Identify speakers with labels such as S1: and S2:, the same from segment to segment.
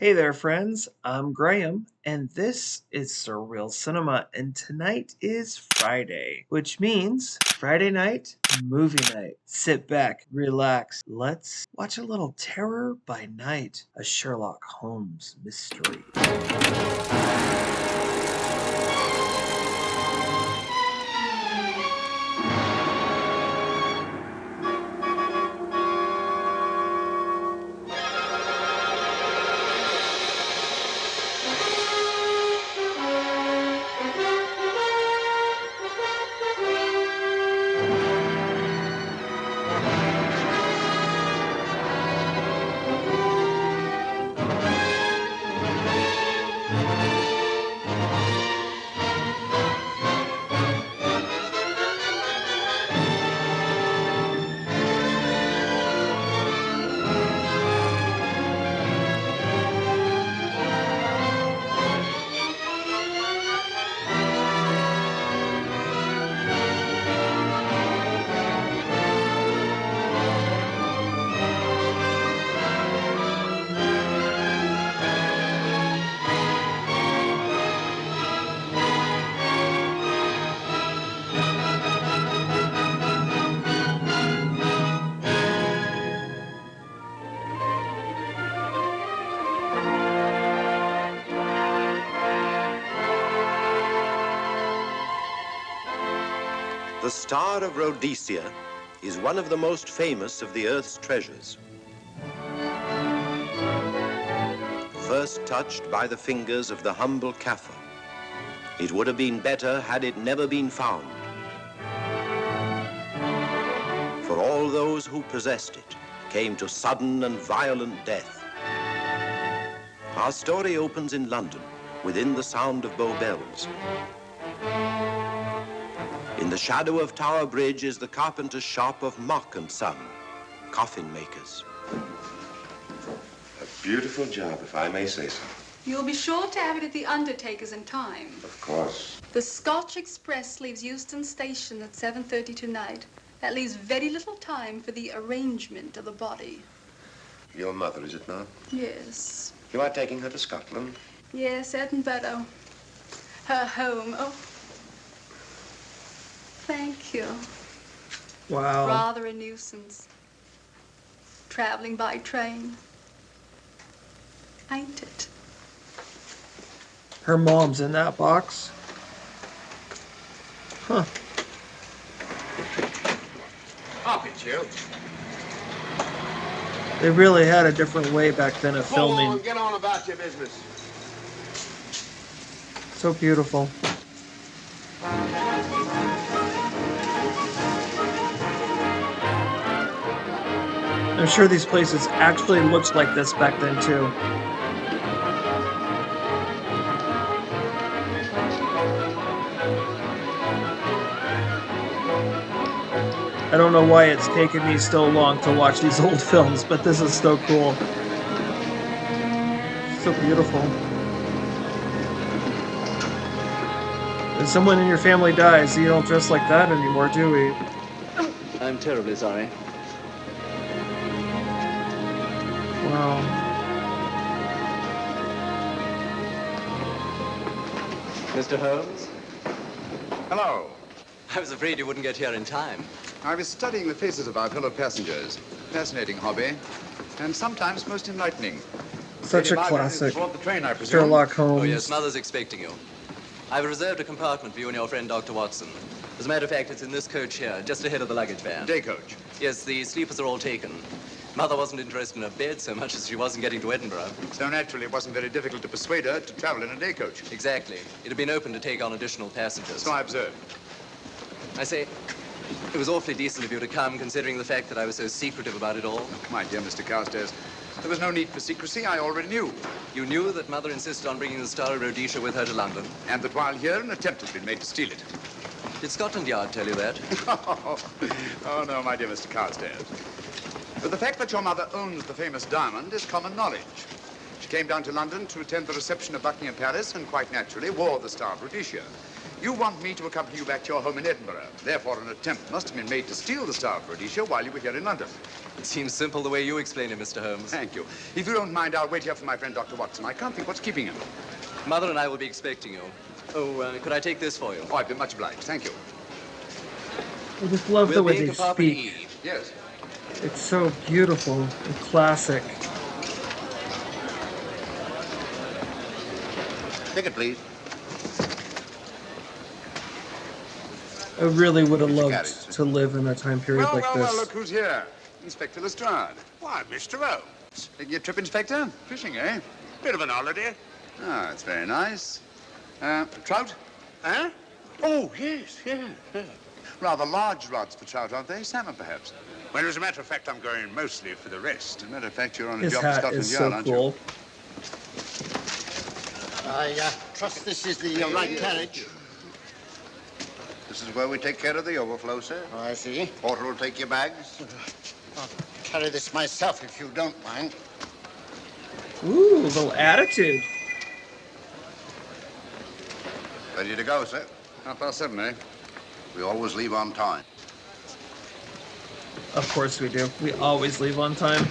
S1: Hey there, friends. I'm Graham, and this is Surreal Cinema. And tonight is Friday, which means Friday night, movie night. Sit back, relax. Let's watch a little Terror by Night, a Sherlock Holmes mystery.
S2: The Star of Rhodesia is one of the most famous of the Earth's treasures. First touched by the fingers of the humble Kaffir, it would have been better had it never been found. For all those who possessed it came to sudden and violent death. Our story opens in London, within the sound of Bow Bells. In the shadow of Tower Bridge is the carpenter's shop of Mock and Son, coffin makers.
S3: A beautiful job, if I may say so.
S4: You'll be sure to have it at the undertaker's in time.
S3: Of course.
S4: The Scotch Express leaves Euston Station at 7:30 tonight. That leaves very little time for the arrangement of the body.
S3: Your mother, is it not?
S4: Yes.
S3: You are taking her to Scotland?
S4: Yes, Edinburgh. Her home. Oh. Thank you.
S1: Wow.
S4: Rather a nuisance. Traveling by train. Ain't it?
S1: Her mom's in that box. Huh.
S3: Up it, you.
S1: They really had a different way back then of
S3: Pull
S1: filming.
S3: on, get on about your business.
S1: So beautiful. I'm sure these places actually looked like this back then too. I don't know why it's taken me so long to watch these old films, but this is so cool. So beautiful. When someone in your family dies, you don't dress like that anymore, do we?
S5: I'm terribly sorry.
S1: Wow.
S5: Mr. Holmes?
S6: Hello.
S5: I was afraid you wouldn't get here in time.
S6: I was studying the faces of our fellow passengers. Fascinating hobby, and sometimes most enlightening.
S1: Such a
S6: Lady Margaret is
S1: classic.
S6: aboard the train, I presume.
S1: Sherlock Holmes.
S5: Oh, yes, Mother's expecting you. I've reserved a compartment for you and your friend, Dr. Watson. As a matter of fact, it's in this coach here, just ahead of the luggage van.
S6: Day coach.
S5: Yes, the sleepers are all taken. Mother wasn't interested in a bed so much as she wasn't getting to Edinburgh.
S6: So naturally, it wasn't very difficult to persuade her to travel in a day coach.
S5: Exactly. It had been open to take on additional passengers.
S6: So I observed.
S5: I say, it was awfully decent of you to come, considering the fact that I was so secretive about it all.
S6: My dear Mr. Carstairs, there was no need for secrecy. I already knew.
S5: You knew that Mother insisted on bringing the Star of Rhodesia with her to London.
S6: And that while here, an attempt has been made to steal it.
S5: Did Scotland Yard tell you that?
S6: Oh, no, my dear Mr. Carstairs. But the fact that your mother owns the famous diamond is common knowledge. She came down to London to attend the reception of Buckingham Palace and quite naturally wore the Star of Rhodesia. You want me to accompany you back to your home in Edinburgh. Therefore, an attempt must have been made to steal the Star of Rhodesia while you were here in London.
S5: It seems simple the way you explain it, Mr. Holmes.
S6: Thank you. If you don't mind, I'll wait here for my friend Dr. Watson. I can't think what's keeping him.
S5: Mother and I will be expecting you. Oh, could I take this for you?
S6: Oh, I've been much obliged. Thank you.
S1: I just love the
S5: We'll
S1: way
S5: be in
S1: they
S5: compartment
S1: speak.
S5: E.
S6: Yes.
S1: It's so beautiful and classic.
S3: Ticket, please.
S1: I really would have
S3: Mr.
S1: loved
S3: Garrett.
S1: to live in a time period
S6: Well,
S1: like
S6: well,
S1: this.
S6: well, look who's here. Inspector Lestrade.
S3: Why, Mr. Holmes.
S6: Taking a trip, Inspector? Fishing, eh?
S3: Bit of an holiday.
S6: Ah, that's very nice. Trout?
S3: Huh? Oh, yes, yeah.
S6: Rather large rods for trout, aren't they? Salmon, perhaps?
S3: Well, as a matter of fact, I'm going mostly for the rest.
S6: As a matter of fact, you're on a
S1: His
S6: job for
S1: hat
S6: Scotland
S1: is
S6: Yard,
S1: so
S6: aren't
S1: cool.
S3: I trust this is the right carriage. This is where we take care of the overflow, sir. Oh, I see. Porter will take your bags. I'll carry this myself if you don't mind.
S1: Ooh, a little attitude.
S3: Ready to go, sir?
S6: 7:30, eh?
S3: We always leave on time.
S1: Of course we do. We always leave on time.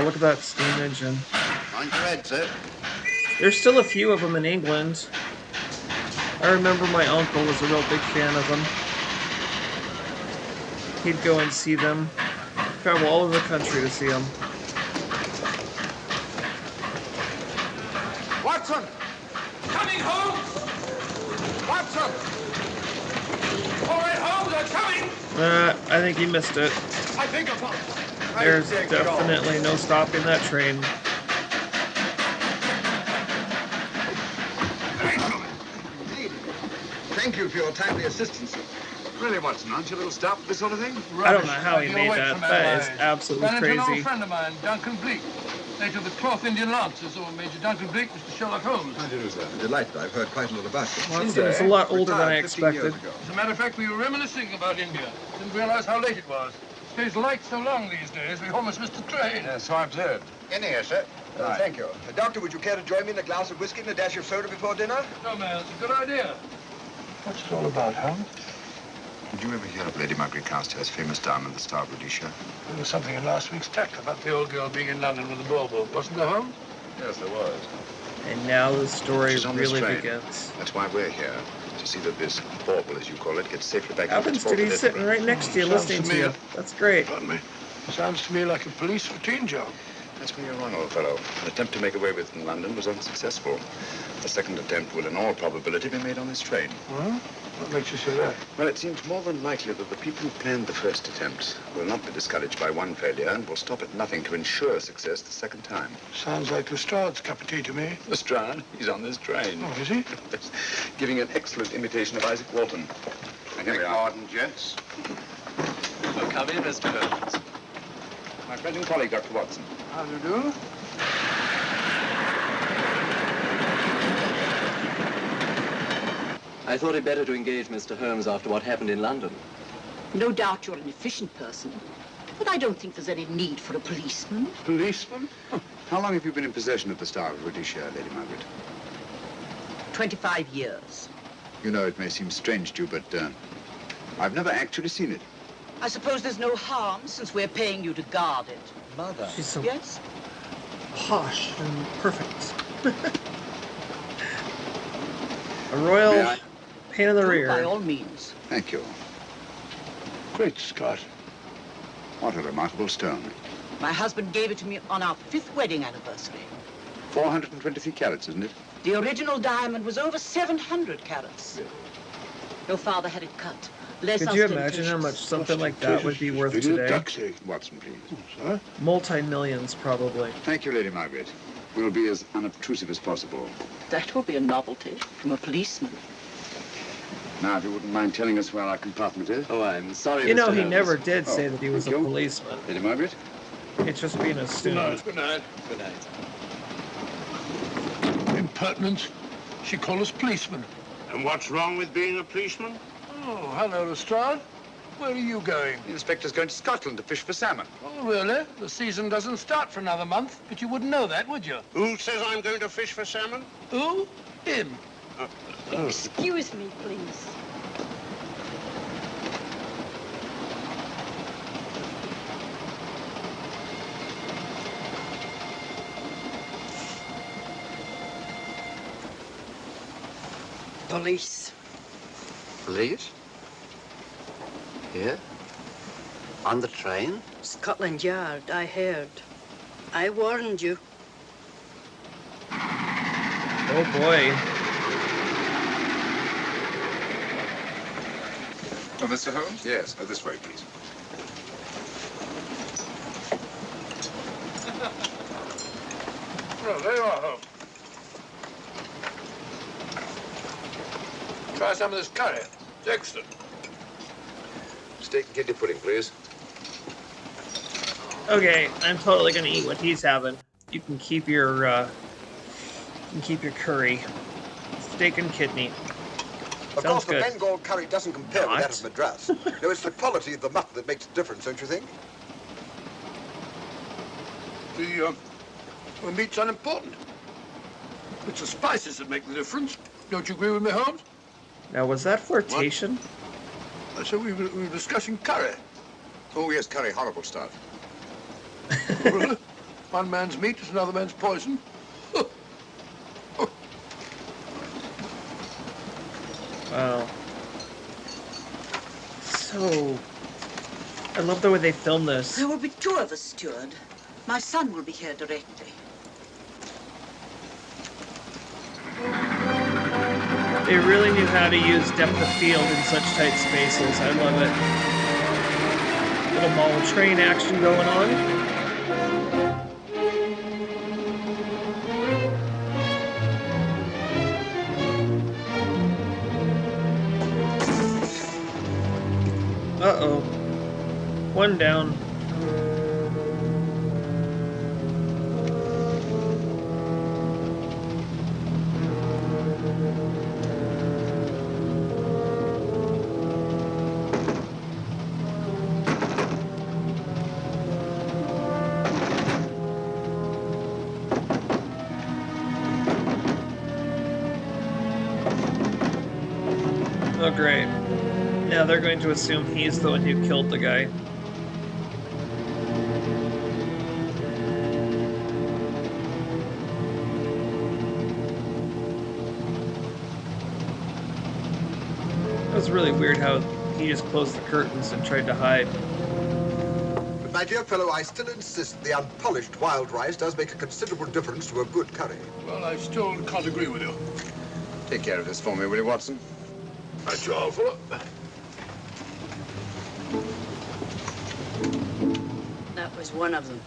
S1: Look at that steam engine.
S3: Mind your head, sir.
S1: There's still a few of them in England. I remember my uncle was a real big fan of them. He'd go and see them. Travel all over the country to see them.
S6: Watson!
S7: Coming, Holmes!
S6: Watson!
S7: All right, Holmes, I'm coming!
S1: I think he missed it.
S6: I think of one.
S1: There's definitely no stopping that train.
S6: Thank you for your timely assistance. Really, Watson, aren't you a little stout for this sort of thing?
S1: I don't know how he made that. That is absolutely
S7: Ran into an old
S1: crazy.
S7: friend of mine, Duncan Bleak, late of the 12th Indian Lancers, or Major Duncan Bleak, Mr. Sherlock Holmes.
S6: I do, sir. Delighted. I've heard quite a lot about you.
S1: Watson is a lot older than I expected.
S7: As a matter of fact, we were reminiscing about India. Didn't realize how late it was. Stays light so long these days, we almost missed the train.
S6: Yes, so I've observed.
S3: In here, sir.
S6: Right.
S8: Thank you. Doctor, would you care to join me in a glass of whiskey and a dash of soda before dinner?
S7: No, man, it's a good idea. What's it all about, Holmes?
S6: Did you ever hear of Lady Margaret Carstairs' famous diamond, the Star of Rhodesia?
S7: There was something in last week's text about the old girl being in London with a bauble, wasn't there, Holmes?
S6: Yes, there was.
S1: And now the story
S6: She's on this
S1: really
S6: train.
S1: begins.
S6: That's why we're here, to see that this bauble, as you call it, gets safely back into its
S1: Happens to be
S6: port at
S1: sitting
S6: Edinburgh.
S1: right next to you,
S7: Sounds
S1: listening
S7: to
S1: to
S7: me-
S1: you. That's great.
S7: Pardon me. Sounds to me like a police routine job.
S6: That's where you're wrong, old fellow. An attempt to make away with it in London was unsuccessful. The second attempt will, in all probability, be made on this train.
S7: Huh? What makes you say that?
S6: Well, it seems more than likely that the people who planned the first attempt will not be discouraged by one failure and will stop at nothing to ensure success the second time.
S7: Sounds like Lestrade's cup of tea to me.
S6: Lestrade, he's on this train.
S7: Oh, is he?
S6: Giving an excellent imitation of Isaac Walton. And here we are.
S3: Pardon, gents.
S5: Oh, come in, Mr. Holmes.
S6: My friend and colleague, Dr. Watson.
S7: How do you do?
S5: I thought it better to engage Mr. Holmes after what happened in London.
S9: No doubt you're an efficient person, but I don't think there's any need for a policeman.
S7: Policeman?
S6: How long have you been in possession of the Star of Rhodesia, Lady Margaret?
S9: 25 years.
S6: You know, it may seem strange to you, but I've never actually seen it.
S9: I suppose there's no harm since we're paying you to guard it.
S8: Mother.
S1: She's so
S9: Yes?
S1: posh and perfect. A
S6: May
S1: royal
S6: I?
S1: pain in the
S9: By
S1: rear.
S9: all means.
S6: Thank you.
S7: Great Scott.
S6: What a remarkable stone.
S9: My husband gave it to me on our 5th wedding anniversary.
S6: 423 carats, isn't it?
S9: The original diamond was over 700 carats. Your father had it cut. Less
S1: Could you imagine how
S9: ostentatious.
S1: much something like that would be worth today?
S7: Duck's egg.
S6: Watson, please.
S7: Sir?
S1: Multi-millions, probably.
S6: Thank you, Lady Margaret. We'll be as unobtrusive as possible.
S9: That will be a novelty from a policeman.
S6: Now, if you wouldn't mind telling us where our compartment is.
S5: Oh, I'm sorry,
S1: You know,
S5: Mr.
S1: he
S5: Holmes.
S1: never did say
S6: Oh,
S1: that he was a
S6: thank you.
S1: policeman.
S6: Lady Margaret?
S1: It's just being a
S7: Good
S1: student.
S7: night. Good night.
S5: Good night.
S7: Impertinence. She called us policemen.
S3: And what's wrong with being a policeman?
S7: Oh, hello, Lestrade. Where are you going?
S6: The inspector's going to Scotland to fish for salmon.
S7: Oh, really? The season doesn't start for another month, but you wouldn't know that, would you?
S3: Who says I'm going to fish for salmon?
S7: Who? Him.
S9: Excuse me, please. Police.
S3: Police? Here? On the train?
S9: Scotland Yard, I heard. I warned you.
S1: Oh boy.
S6: Oh, Mr. Holmes? Yes, this way, please.
S7: Oh, there you are, Holmes. Try some of this curry. It's excellent.
S6: Steak and kidney pudding, please.
S1: Okay, I'm totally gonna eat what he's having. You can keep your curry. Steak and kidney.
S8: Of
S1: Sounds
S8: course,
S1: good.
S8: the Bengal curry doesn't compare with that of Madras. No, it's the quality of the mutton that makes a difference, don't you think?
S7: The meat's unimportant. It's the spices that make the difference. Don't you agree with me, Holmes?
S1: Now, was that flirtation?
S7: I said we were discussing curry.
S6: Oh, yes, curry, horrible stuff.
S7: Really? One man's meat is another man's poison.
S1: Wow. So, I love the way they film this.
S9: There will be two of us, steward. My son will be here directly.
S1: They really knew how to use depth of field in such tight spaces. I love it. Little mall train action going on. Uh-oh. One down. Oh, great. Now they're going to assume he's the one who killed the guy. That was really weird how he just closed the curtains and tried to hide.
S8: But, my dear fellow, I still insist the unpolished wild rice does make a considerable difference to a good curry.
S7: Well, I still can't agree with you.
S6: Take care of this for me, will you, Watson?
S7: That's your fault.
S9: That was one of them.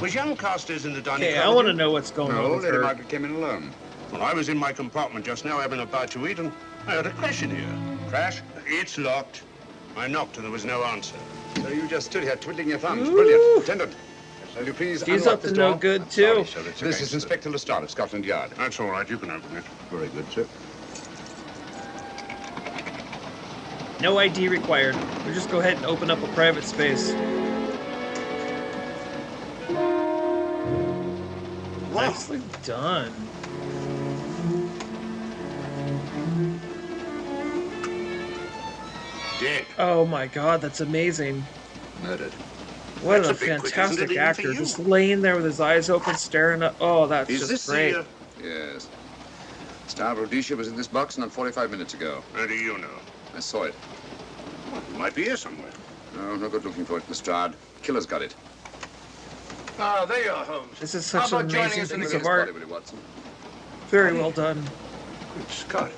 S3: Was young Carstairs in the dining
S1: Okay,
S3: car?
S1: I want to know what's going on
S6: No,
S1: with
S6: Lady
S1: her.
S6: Margaret came in alone.
S3: Well, I was in my compartment just now having a bite to eat, and I heard a crash in here. Crash? It's locked. I knocked and there was no answer.
S6: So you just stood here twiddling your thumbs.
S1: Ooh.
S6: Brilliant. Attendant, will you please
S1: He's
S6: unlock
S1: up to
S6: this
S1: no
S6: door?
S1: good, too.
S3: Sorry, sir, it's
S6: This
S3: okay,
S6: is
S3: sir.
S6: Inspector Lestrade of Scotland Yard.
S3: That's all right. You can open it.
S6: Very good, sir.
S1: No ID required. We'll just go ahead and open up a private space. Nicely done.
S3: Dead.
S1: Oh my god, that's amazing.
S6: Murdered.
S1: What
S3: That's
S1: a
S3: a bit quick, isn't
S1: fantastic
S3: it, even for
S1: actor.
S3: you?
S1: Just laying there with his eyes open, staring up. Oh, that's
S3: Is
S1: just
S3: this
S1: great.
S3: the...
S6: Yes. Star Rhodesia was in this box not 45 minutes ago.
S3: How do you know?
S6: I saw it.
S3: Well, it might be here somewhere.
S6: No, no good looking for it, Lestrade. Killer's got it.
S7: Ah, there you are, Holmes.
S1: This is
S7: How
S1: such an
S7: about joining
S1: amazing
S7: us in the
S1: piece
S6: Bring
S1: of
S6: his
S1: art.
S6: body, will you, Watson?
S1: Very well done.
S7: Good Scott.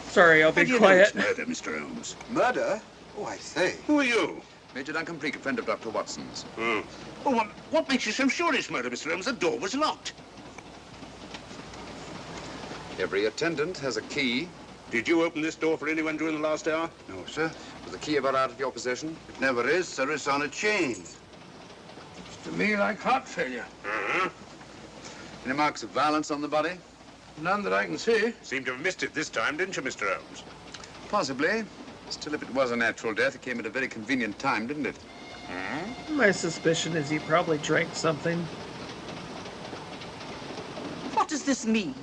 S1: Sorry, I'll
S3: How
S1: be
S3: do you
S1: quiet.
S3: know it's murder, Mr. Holmes?
S8: Murder? Oh, I say.
S3: Who are you?
S6: Major Duncan Preek, a friend of Dr. Watson's.
S3: Oh. Well, what makes you so sure it's murder, Mr. Holmes? The door was locked.
S6: Every attendant has a key.
S3: Did you open this door for anyone during the last hour?
S8: No, sir.
S6: Was the key ever out of your possession?
S8: It never is, sir. It's on a chain.
S7: To me, like heart failure.
S3: Uh-huh.
S6: Any marks of violence on the body?
S7: None that I can see.
S6: Seemed to have missed it this time, didn't you, Mr. Holmes? Possibly. Still, if it was a natural death, it came at a very convenient time, didn't it?
S1: My suspicion is he probably drank something.
S9: What does this mean?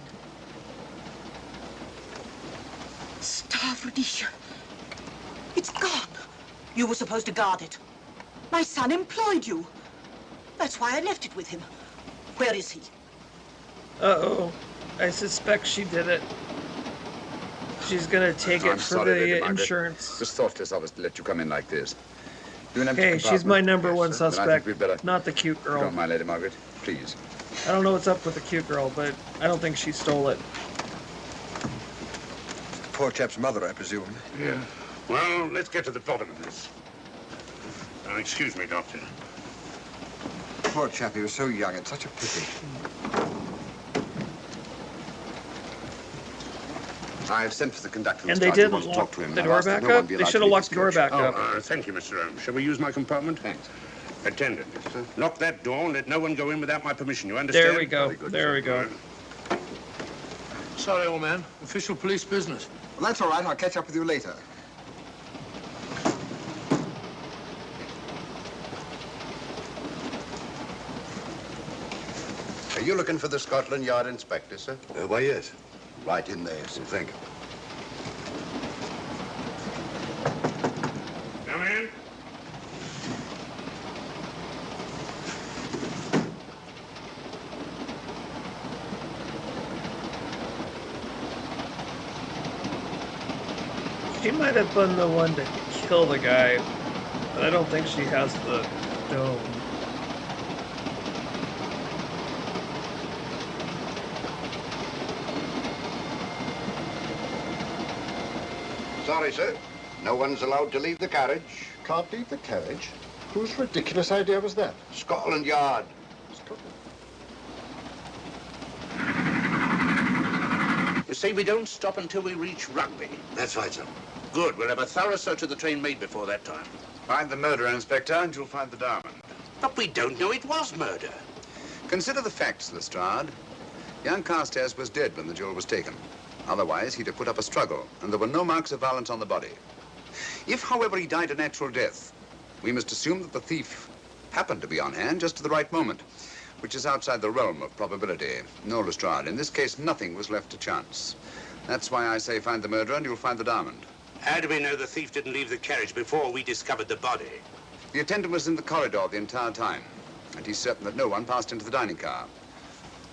S9: Stavridisha. It's gone. You were supposed to guard it. My son employed you. That's why I left it with him. Where is he?
S1: Uh-oh. I suspect she did it. She's gonna take
S6: I'm
S1: it for
S6: sorry, Lady
S1: the
S6: Margaret.
S1: insurance.
S6: It was thoughtless of us to let you come in like this. You an empty
S1: Hey, she's
S6: compartment?
S1: my number
S6: Yes,
S1: one
S6: sir. Then I think
S1: suspect,
S6: we'd better...
S1: not the cute
S6: If you
S1: girl.
S6: don't mind, Lady Margaret, please.
S1: I don't know what's up with the cute girl, but I don't think she stole it.
S8: The poor chap's mother, I presume.
S10: Yeah. Well, let's get to the bottom of this. Excuse me, Doctor.
S8: Poor chap, he was so young. It's such a pity.
S6: I've sent for the conductor.
S1: And
S6: Mr.
S1: they
S6: Archer
S1: didn't
S6: wants to talk
S1: lock
S6: to him.
S1: the
S6: I've
S1: door
S6: asked that
S1: back
S6: no one
S1: up.
S6: be
S1: They
S6: allowed
S1: should
S6: to
S1: have
S6: leave
S1: locked
S6: this
S1: the door
S6: coach.
S1: back
S10: Oh,
S1: up.
S10: thank you, Mr. Holmes. Shall we use my compartment?
S6: Thanks.
S10: Attendant, lock that door and let no one go in without my permission. You understand?
S1: There we go.
S6: Very good,
S1: There
S6: sir.
S1: we go.
S7: Sorry, old man. Official police business.
S8: Well, that's all right. I'll catch up with you later.
S3: Are you looking for the Scotland Yard inspector, sir?
S6: Why, yes.
S3: Right in there, sir.
S6: Thank you.
S10: Come in.
S1: She might have been the one to kill the guy, but I don't think she has the dome.
S3: Sorry, sir. No one's allowed to leave the carriage.
S8: Can't leave the carriage? Whose ridiculous idea was that?
S3: Scotland Yard.
S10: You see, we don't stop until we reach Rugby.
S3: That's right, sir.
S10: Good. We'll have a thorough search of the train made before that time.
S6: Find the murderer, Inspector, and you'll find the diamond.
S10: But we don't know it was murder.
S6: Consider the facts, Lestrade. Young Carstairs was dead when the jewel was taken. Otherwise, he'd have put up a struggle, and there were no marks of violence on the body. If, however, he died a natural death, we must assume that the thief happened to be on hand just at the right moment, which is outside the realm of probability. No, Lestrade, in this case, nothing was left to chance. That's why I say find the murderer and you'll find the diamond.
S10: How do we know the thief didn't leave the carriage before we discovered the body?
S6: The attendant was in the corridor the entire time, and he's certain that no one passed into the dining car.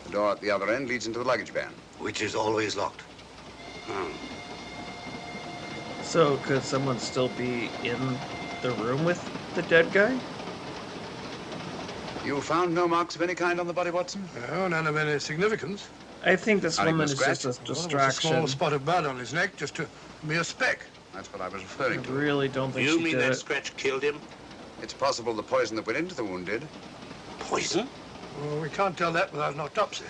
S6: The door at the other end leads into the luggage van.
S3: Which is always locked.
S1: So could someone still be in the room with the dead guy?
S6: You found no marks of any kind on the body, Watson?
S7: No, none of any significance.
S1: I think this
S6: Not even
S1: woman
S6: a
S1: is just a
S6: scratch?
S7: Well, there was a
S1: distraction.
S7: small spot of blood on his neck, just a mere speck.
S6: That's what I was
S1: I
S6: referring to.
S1: really don't think
S10: You
S1: she
S10: mean
S1: did
S10: that
S1: it.
S10: scratch killed him?
S6: It's possible the poison that went into the wound did.
S10: Poison?
S7: Well, we can't tell that without an autopsy.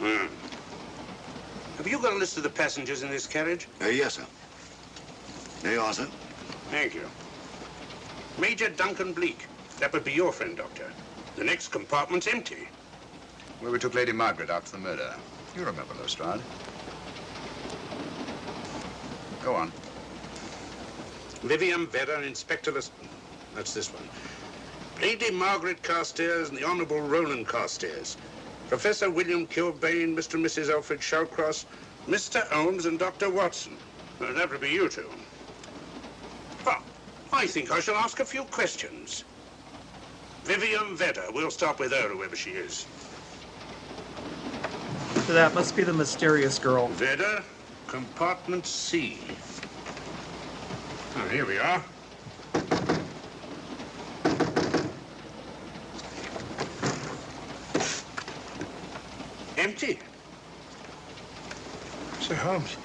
S10: Have you got a list of the passengers in this carriage?
S3: Yes, sir. There you are, sir.
S10: Thank you. Major Duncan Bleak. That would be your friend, Doctor. The next compartment's empty.
S6: Where we took Lady Margaret after the murder. You remember, Lestrade. Go on.
S10: Vivian Vedder and Inspector Liston. That's this one. Lady Margaret Carstairs and the Honorable Roland Carstairs. Professor William Kilbane, Mr. and Mrs. Alfred Shallcross, Mr. Holmes and Dr. Watson. Well, that would be you two. Well, I think I shall ask a few questions. Vivian Vedder. We'll start with her, whoever she is.
S1: So that must be the mysterious girl.
S10: Vedder, compartment C. Oh, here we are. Empty.
S7: Sir Holmes,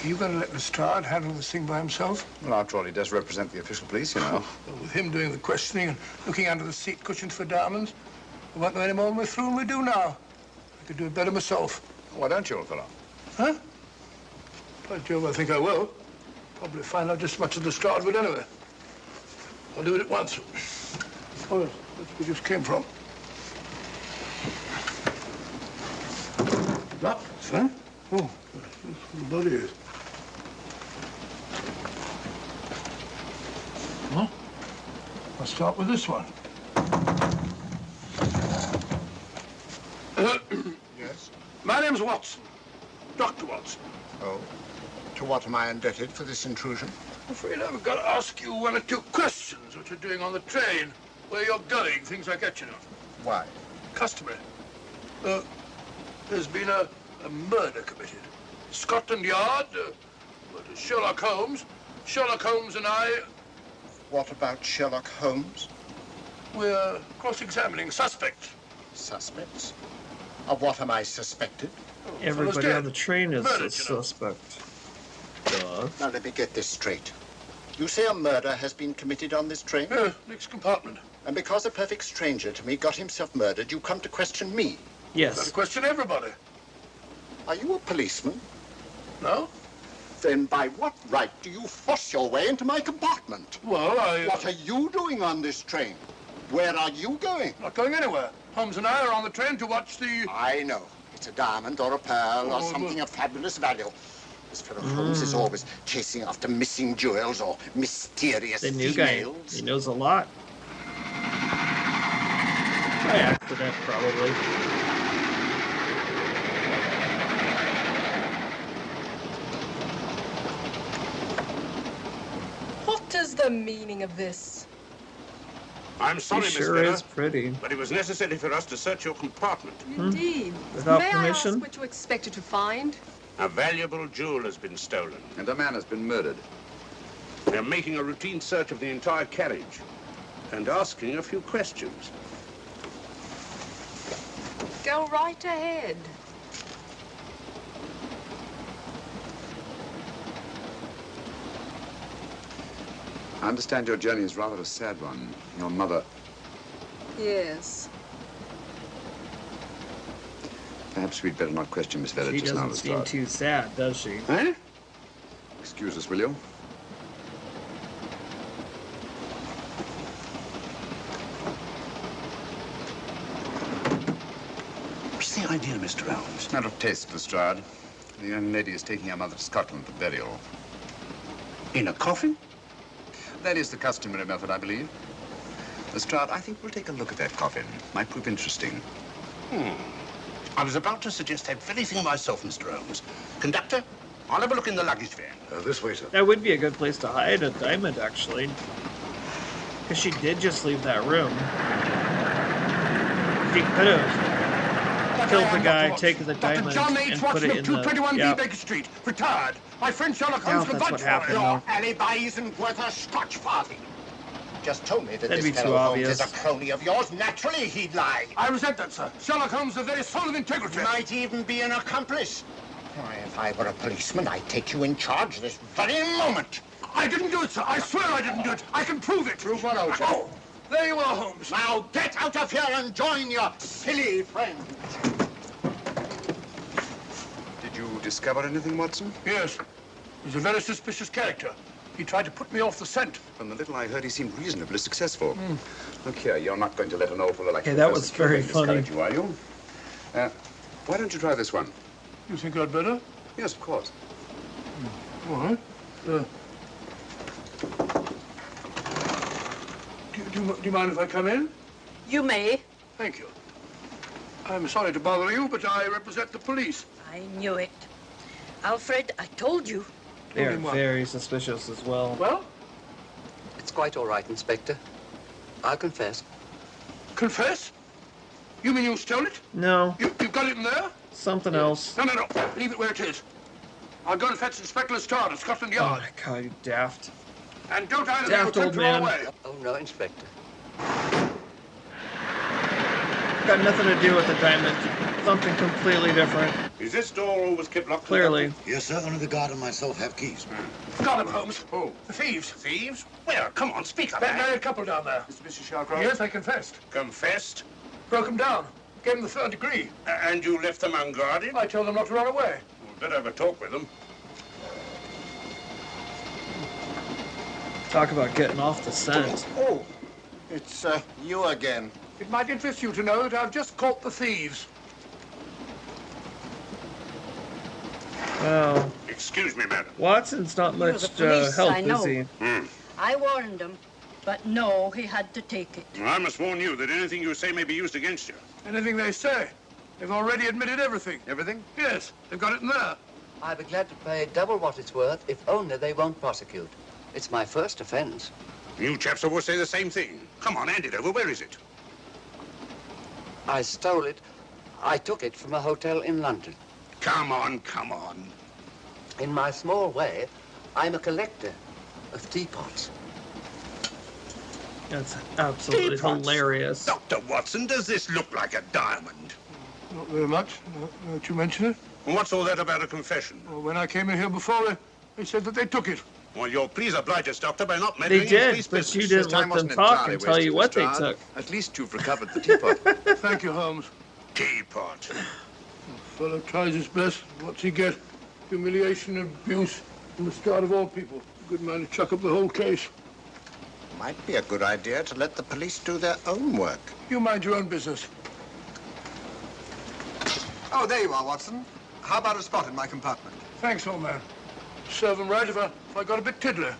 S7: are you going to let Lestrade handle this thing by himself?
S6: Well, after all, he does represent the official police, you know.
S7: Well, with him doing the questioning and looking under the seat cushions for diamonds, we won't know any more than we're through and we do now. I could do it better myself.
S6: Why don't you, old fellow?
S7: Huh? By Jove, I think I will. Probably find out just as much as Lestrade would anyway. I'll do it at once. Oh, yes, that's where we just came from. That, sir? Oh, the body is. Well, I'll start with this one.
S3: Yes?
S7: My name's Watson. Dr. Watson.
S3: Oh. To what am I indebted for this intrusion?
S7: I'm afraid I've got to ask you one or two questions. What you're doing on the train, where you're going, things like that, you know.
S3: Why?
S7: Customary. There's been a murder committed. Scotland Yard, Sherlock Holmes. Sherlock Holmes and I...
S3: What about Sherlock Holmes?
S7: We're cross-examining suspects.
S3: Suspects? Of what am I suspected?
S1: Everybody on the train is
S7: Murdered,
S1: a
S7: you know.
S1: suspect. Duh.
S3: Now, let me get this straight. You say a murder has been committed on this train?
S7: Yeah, next compartment.
S3: And because a perfect stranger to me got himself murdered, you come to question me?
S7: Got
S1: Yes.
S7: to question everybody.
S3: Are you a policeman?
S7: No?
S3: Then by what right do you force your way into my compartment?
S7: Well,
S3: What are you doing on this train? Where are you going?
S7: Not going anywhere. Holmes and I are on the train to watch the...
S3: I know. It's a diamond or a pearl or
S7: Oh,
S3: something of fabulous value. This fellow Holmes is always chasing after missing jewels or mysterious
S1: The new guy.
S3: females.
S1: He knows a lot. By accident, probably.
S11: What is the meaning of this?
S10: I'm
S1: He
S10: sorry, Miss
S1: sure
S10: Miller,
S1: is pretty.
S10: but it was necessary for us to search your compartment.
S11: Indeed.
S1: Without
S11: May I
S1: permission?
S11: ask what you expected to find?
S10: A valuable jewel has been stolen.
S6: And a man has been murdered.
S10: We're making a routine search of the entire carriage and asking a few questions.
S11: Go right ahead.
S6: I understand your journey is rather a sad one. Your mother...
S11: Yes.
S6: Perhaps we'd better not question Miss Vela
S1: She
S6: just now,
S1: doesn't seem
S6: Lestrade.
S1: too sad, does she?
S10: Eh?
S6: Excuse us, will you?
S10: What's the idea, Mr. Holmes?
S6: It's not of taste, Lestrade. The young lady is taking her mother to Scotland for burial.
S10: In a coffin?
S6: That is the customary method, I believe. Lestrade, I think we'll take a look at that coffin. Might prove interesting.
S10: I was about to suggest that very thing myself, Mr. Holmes. Conductor, I'll have a look in the luggage van.
S7: This way, sir.
S1: That would be a good place to hide a diamond, actually. Because she did just leave that room. She could have killed the guy, taken the diamond,
S7: John H.
S1: and
S7: Watson
S1: put it
S7: of
S1: in the...
S7: 221
S1: Yep.
S7: Baker Street, retired. My friend Sherlock Holmes
S1: Doubt
S7: can
S1: that's
S7: vouch
S1: what
S7: for
S1: happened,
S7: it.
S1: though.
S3: Alibi isn't worth a Scotch farthing. Just told me that
S1: That'd
S3: this
S1: be too
S3: fellow Holmes
S1: obvious.
S3: is a crony of yours. Naturally, he'd lie.
S7: I resent that, sir. Sherlock Holmes is the very soul of integrity.
S3: Might even be an accomplice. Why, if I were a policeman, I'd take you in charge this very moment.
S7: I didn't do it, sir. I swear I didn't do it. I can prove it.
S3: Prove what, Ojo?
S7: Oh, there you are, Holmes.
S3: Now get out of here and join your silly friends.
S6: Did you discover anything, Watson?
S7: Yes. He's a very suspicious character. He tried to put me off the scent.
S6: From the little I heard, he seemed reasonably successful. Look here, you're not going to let an old fellow like
S1: Okay, that
S6: Professor
S1: was very
S6: Kilrain discourage
S1: funny.
S6: you, are you? Why don't you try this one?
S7: You think I'd better?
S6: Yes, of course.
S7: All right. Do you mind if I come in?
S9: You may.
S7: Thank you. I'm sorry to bother you, but I represent the police.
S9: I knew it. Alfred, I told you.
S1: They are
S7: Told him what?
S1: very suspicious as well.
S7: Well,
S5: It's quite all right, Inspector. I'll confess.
S7: confess? You mean you stole it?
S1: No,
S7: You've got it in there?
S1: something else.
S7: No. Leave it where it is. I'll go and fetch Inspector Lestrade at Scotland
S1: Oh
S7: Yard.
S1: my god, you daft.
S7: And don't either of you
S1: Daft
S7: attempt
S1: old
S7: to run
S1: man.
S7: away.
S5: Oh, no, Inspector.
S1: Got nothing to do with the diamond. Something completely different.
S10: Is this door always kept locked?
S1: Clearly.
S3: Yes, sir. Only the guard and myself have keys.
S7: Got him, Holmes.
S10: Who?
S7: The thieves.
S10: Thieves? Where? Come on, speak up.
S7: That married couple down there.
S10: Mr. Shawcross?
S7: Yes, I confessed.
S10: Confessed?
S7: Broke him down. Gave him the third degree.
S10: And you left them unguarded?
S7: I told them not to run away.
S10: We'd better have a talk with them.
S1: Talk about getting off the scent.
S3: Oh, it's you again.
S7: It might interest you to know that I've just caught the thieves.
S1: Well,
S10: Excuse me, madam.
S1: Watson's not
S12: You're
S1: much
S12: the police,
S1: help,
S12: I know.
S1: is he?
S12: I warned him, but no, he had to take it.
S10: Well, I must warn you that anything you say may be used against you.
S7: Anything they say. They've already admitted everything.
S6: Everything?
S7: Yes, they've got it in there.
S13: I'd be glad to pay double what it's worth if only they won't prosecute. It's my first offense.
S10: You chaps always say the same thing. Come on, hand it over. Where is it?
S13: I stole it. I took it from a hotel in London.
S10: Come on, come on.
S13: In my small way, I'm a collector of teapots.
S1: That's absolutely
S10: Teapots.
S1: hilarious.
S10: Dr. Watson, does this look like a diamond?
S7: Not very much, now that you mention it.
S10: And what's all that about a confession?
S7: Well, when I came in here before, they said that they took it.
S10: Well, you'll please oblige us, Doctor, by not meddling
S1: They
S10: in
S1: did,
S10: police
S1: but
S10: business.
S1: you didn't
S6: This time
S1: let them
S6: wasn't
S1: talk
S6: entirely
S1: and tell you
S6: wasted,
S1: what they
S6: Lestrade.
S1: took.
S6: At least you've recovered the teapot.
S7: Thank you, Holmes.
S10: Teapot.
S7: The fellow tries his best. What's he get? Humiliation and abuse from the start of all people. A good man to chuck up the whole case.
S3: Might be a good idea to let the police do their own work.
S7: You mind your own business.
S8: Oh, there you are, Watson. How about a spot in my compartment?
S7: Thanks, old man. Serve him right if I got a bit tiddler.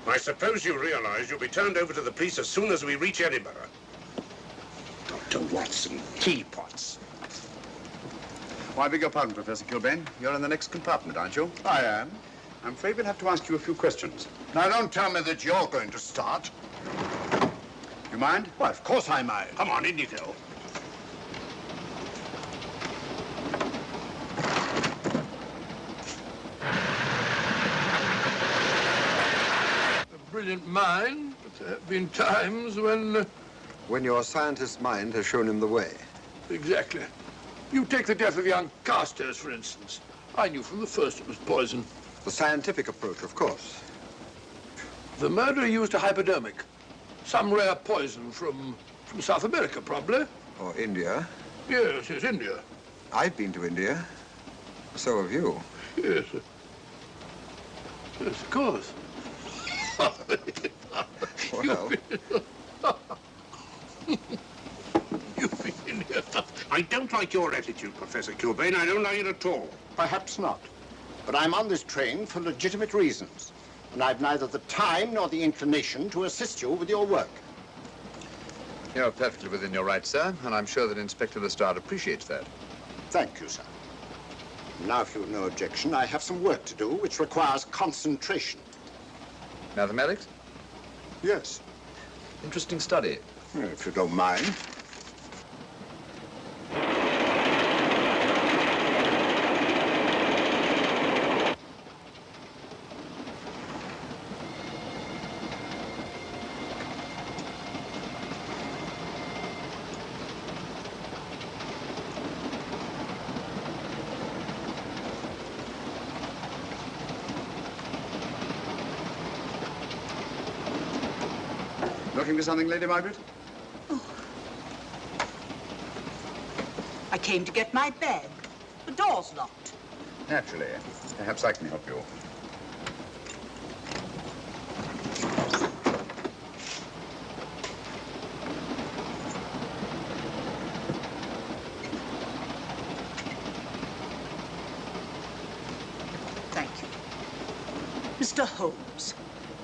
S10: I suppose you realize you'll be turned over to the police as soon as we reach Edinburgh. Dr. Watson, teapots.
S6: Oh, I beg your pardon, Professor Kilbane. You're in the next compartment, aren't you?
S3: I am.
S6: I'm afraid we'll have to ask you a few questions.
S3: Now, don't tell me that you're going to start.
S6: You mind?
S3: Well, of course I mind.
S10: Come on, in you go.
S7: A brilliant mind, but there have been times when...
S8: When your scientist's mind has shown him the way.
S7: Exactly. You take the death of young Carstairs, for instance. I knew from the first it was poison.
S8: The scientific approach, of course.
S7: The murderer used a hypodermic. Some rare poison from South America, probably.
S8: Or India.
S7: Yes, India.
S8: I've been to India. So have you.
S7: Yes. Yes, of course.
S8: Well,
S7: You've been in here.
S10: I don't like your attitude, Professor Kilbane. I don't like it at all.
S3: Perhaps not. But I'm on this train for legitimate reasons. And I've neither the time nor the inclination to assist you with your work.
S6: You're perfectly within your rights, sir, and I'm sure that Inspector Lestrade appreciates that.
S3: Thank you, sir. Now, if you've no objection, I have some work to do which requires concentration.
S6: Mathematics?
S3: Yes.
S6: Interesting study.
S3: If you don't mind.
S6: Looking for something, Lady Margaret?
S9: I came to get my bag. The door's locked.
S6: Naturally. Perhaps I can help you.
S9: Thank you. Mr. Holmes,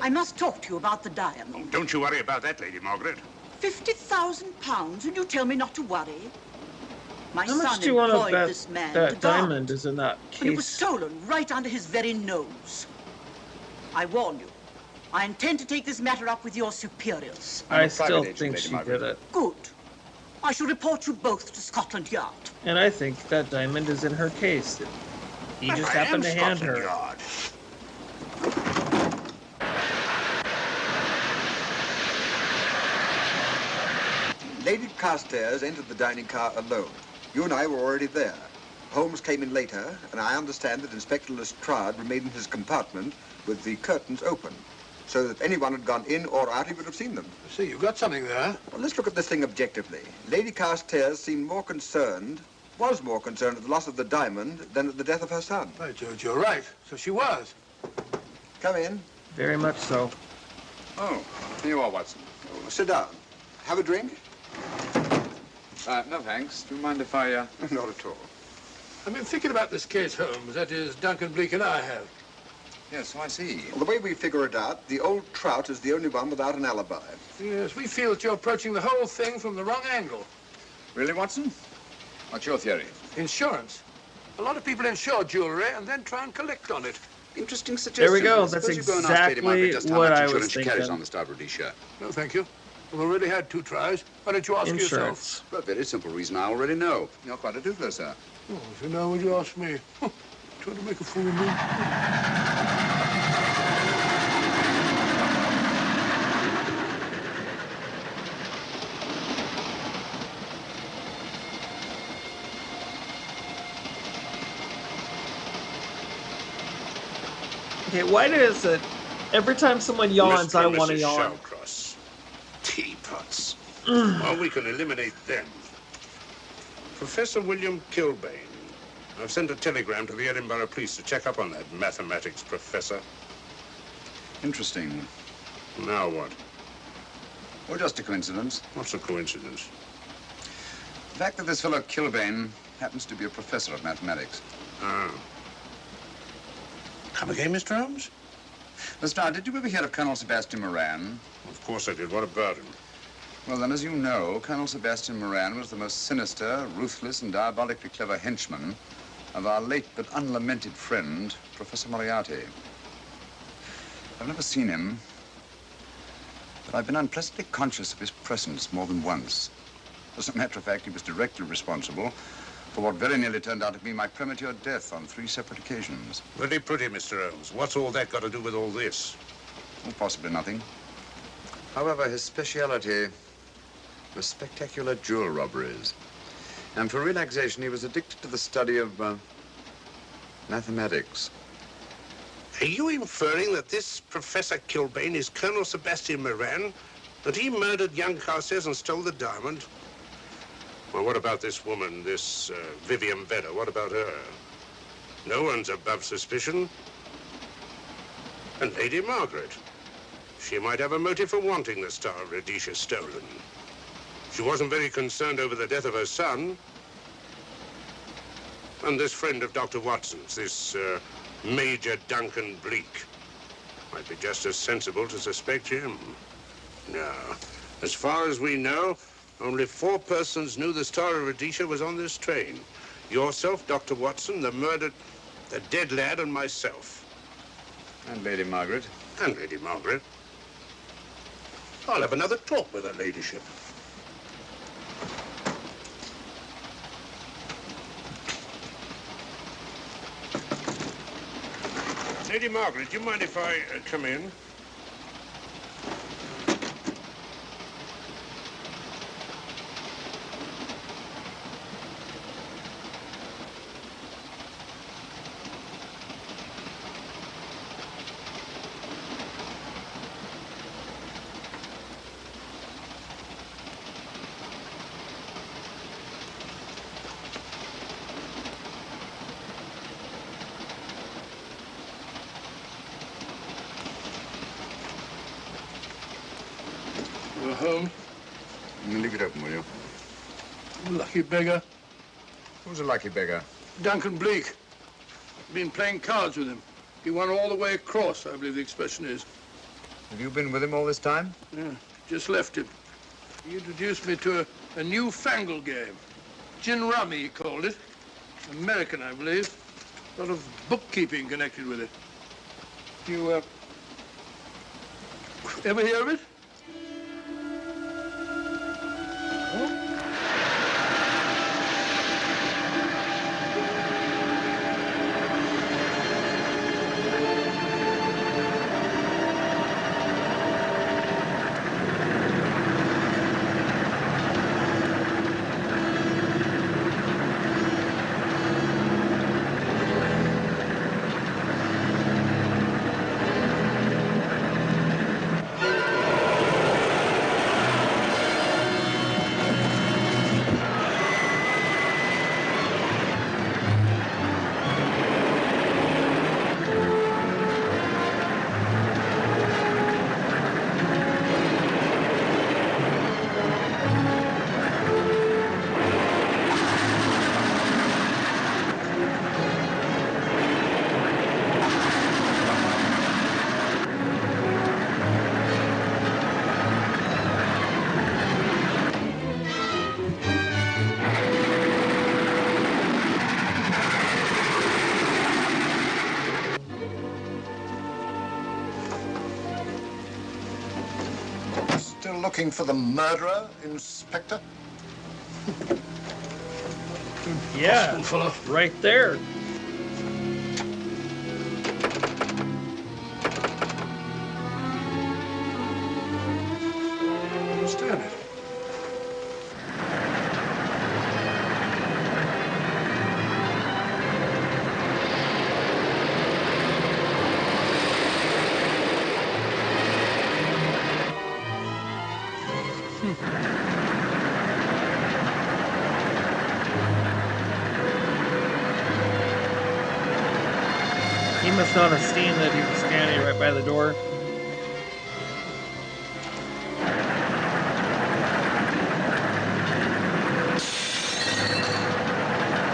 S9: I must talk to you about the diamond.
S10: Don't you worry about that, Lady Margaret.
S9: £50,000, and you tell me not to worry? My
S1: How much
S9: son
S1: do you want to
S9: employed
S1: bet
S9: this man to
S1: that
S9: guard
S1: diamond is in that
S9: when it was
S1: case?
S9: stolen right under his very nose. I warn you, I intend to take this matter up with your superiors.
S1: I still think she did it.
S9: Good. I shall report you both to Scotland Yard.
S1: And I think that diamond is in her case. He just
S10: I
S1: happened to
S10: am
S1: hand
S10: Scotland
S1: her.
S10: Yard.
S8: Lady Carstairs entered the dining car alone. You and I were already there. Holmes came in later, and I understand that Inspector Lestrade remained in his compartment with the curtains open, so that if anyone had gone in or out, he would have seen them.
S7: See, you've got something there.
S8: Well, let's look at this thing objectively. Lady Carstairs seemed more concerned, was more concerned at the loss of the diamond than at the death of her son.
S7: By George, you're right. So she was.
S8: Come in.
S1: Very much so.
S6: Oh, here you are, Watson.
S8: Oh, sit down. Have a drink?
S6: No, thanks. Do you mind if I,
S8: Not at all.
S7: I've been thinking about this case, Holmes. That is, Duncan Bleak and I have.
S6: Yes, so I see.
S8: Well, the way we figure it out, the old Trout is the only one without an alibi.
S7: Yes, we feel that you're approaching the whole thing from the wrong angle.
S6: Really, Watson? What's your theory?
S7: Insurance. A lot of people insure jewelry and then try and collect on it.
S6: Interesting suggestion.
S1: There we go.
S6: Suppose
S1: That's
S6: you go and ask Lady Margaret
S1: exactly
S6: just how
S1: what
S6: much
S1: I
S6: insurance
S1: was
S6: she carries
S1: thinking.
S6: on the starboard Rhodesia.
S7: No, thank you. We've already had 2 tries. Why don't you ask
S1: Insurance.
S7: yourself?
S6: For a very simple reason I already know. You're quite a doodler, sir.
S7: Oh, if you know, would you ask me? Trying to make a fool of me.
S1: Okay, why does it every time someone yawns,
S10: Mr.
S1: I
S10: and
S1: want to
S10: Mrs.
S1: yawn?
S10: Shallcross. Teapots. Well, we can eliminate them. Professor William Kilbane. I've sent a telegram to the Edinburgh police to check up on that mathematics professor.
S6: Interesting.
S10: Now what?
S6: Or just a coincidence.
S10: What's a coincidence?
S6: The fact that this fellow Kilbane happens to be a professor of mathematics.
S10: Ah. Come again, Mr. Holmes?
S6: Lestrade, did you ever hear of Colonel Sebastian Moran?
S10: Of course I did. What about him?
S6: Well, then, as you know, Colonel Sebastian Moran was the most sinister, ruthless, and diabolically clever henchman of our late but unlamented friend, Professor Moriarty. I've never seen him, but I've been unpleasantly conscious of his presence more than once. As a matter of fact, he was directly responsible for what very nearly turned out to be my premature death on 3 separate occasions.
S10: Very pretty, Mr. Holmes. What's all that got to do with all this?
S6: Oh, possibly nothing. However, his speciality was spectacular jewel robberies. And for relaxation, he was addicted to the study of mathematics.
S10: Are you inferring that this Professor Kilbane is Colonel Sebastian Moran? That he murdered young Carstairs and stole the diamond? Well, what about this woman, this Vivian Vedder? What about her? No one's above suspicion. And Lady Margaret. She might have a motive for wanting the Star of Rhodesia stolen. She wasn't very concerned over the death of her son. And this friend of Dr. Watson's, this Major Duncan Bleak, might be just as sensible to suspect him. No. As far as we know, only 4 persons knew the Star of Rhodesia was on this train. Yourself, Dr. Watson, the dead lad, and myself.
S6: And Lady Margaret.
S10: And Lady Margaret. I'll have another talk with her ladyship. Lady Margaret, do you mind if I come in?
S7: You're home.
S6: Leave it open, will you?
S7: Lucky beggar.
S6: Who's a lucky beggar?
S7: Duncan Bleak. Been playing cards with him. He won all the way across, I believe the expression is.
S6: Have you been with him all this time?
S7: Yeah, just left him. He introduced me to a newfangled game. Gin rummy, he called it. American, I believe. A lot of bookkeeping connected with it. You, ever hear of it?
S3: You're looking for the murderer, Inspector?
S1: Yeah, right there.
S7: I don't understand it.
S1: He must not have seen that he was standing right by the door.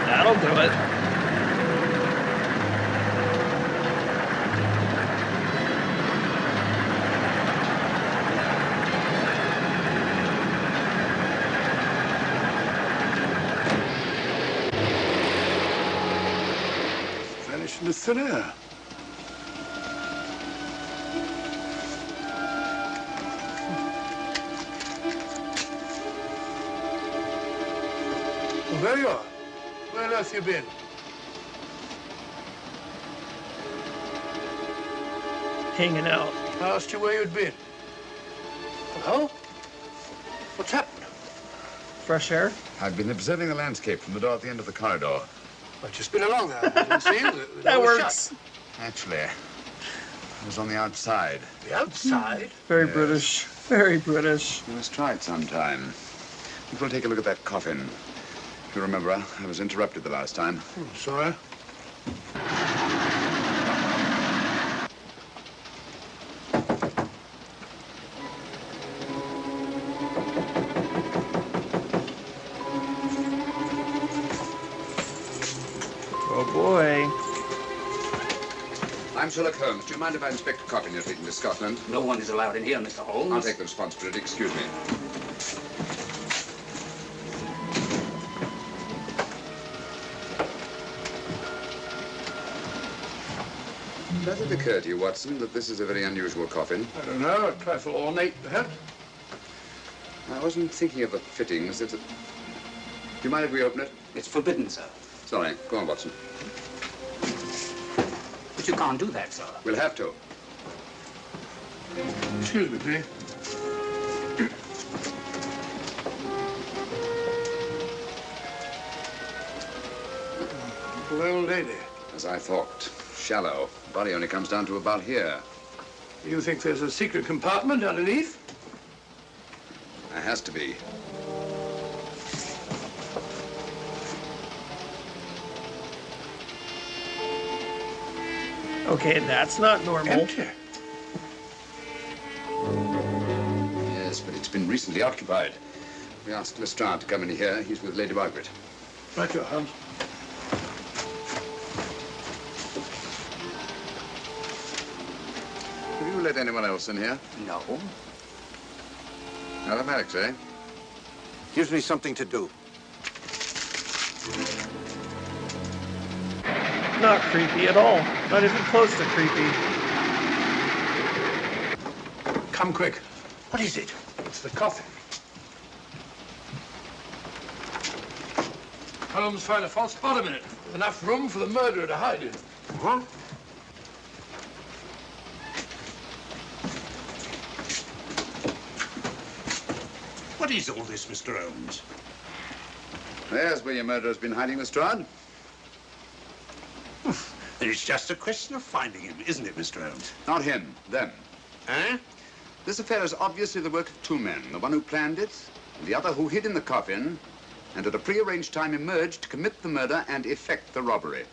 S1: That'll do it.
S7: Vanished into thin air. Well, there you are. Where on earth you been?
S1: Hanging out.
S7: I asked you where you'd been. Hello? What's happened?
S1: Fresh air?
S6: I've been observing the landscape from the door at the end of the corridor.
S7: I've just been along there. I didn't see you. The
S1: That
S7: door was
S1: works.
S7: shut.
S6: Actually, I was on the outside.
S7: The outside?
S1: Very
S6: Yes.
S1: British. Very British.
S6: We must try it sometime. I think we'll take a look at that coffin. If you remember, I was interrupted the last time.
S7: Sorry.
S1: Oh boy.
S6: I'm Sherlock Holmes. Do you mind if I inspect a coffin you're taking to Scotland?
S14: No one is allowed in here, Mr. Holmes.
S6: I'll take the responsibility. Excuse me. Does it occur to you, Watson, that this is a very unusual coffin?
S7: I don't know. A trifle ornate, perhaps.
S6: I wasn't thinking of the fittings. Do you mind if we open it?
S14: It's forbidden, sir.
S6: Sorry. Go on, Watson.
S14: But you can't do that, sir.
S6: We'll have to.
S7: Excuse me, please. Little old lady.
S6: As I thought. Shallow. Body only comes down to about here.
S7: You think there's a secret compartment underneath?
S6: There has to be.
S1: Okay, that's not normal.
S7: Empty.
S6: Yes, but it's been recently occupied. We asked Lestrade to come in here. He's with Lady Margaret.
S7: Right, your Holmes.
S6: Have you let anyone else in here?
S14: No.
S6: Automatics, eh?
S3: Gives me something to do.
S1: Not creepy at all. Not even close to creepy.
S7: Come quick. What is it? It's the coffin. Holmes found a false bottom in it, with enough room for the murderer to hide in.
S3: Huh?
S10: What is all this, Mr. Holmes?
S6: There's where your murderer's been hiding, Lestrade.
S10: It's just a question of finding him, isn't it, Mr. Holmes?
S6: Not him, them.
S10: Eh?
S6: This affair is obviously the work of two men, the one who planned it, and the other who hid in the coffin, and at a prearranged time emerged to commit the murder and effect the robbery.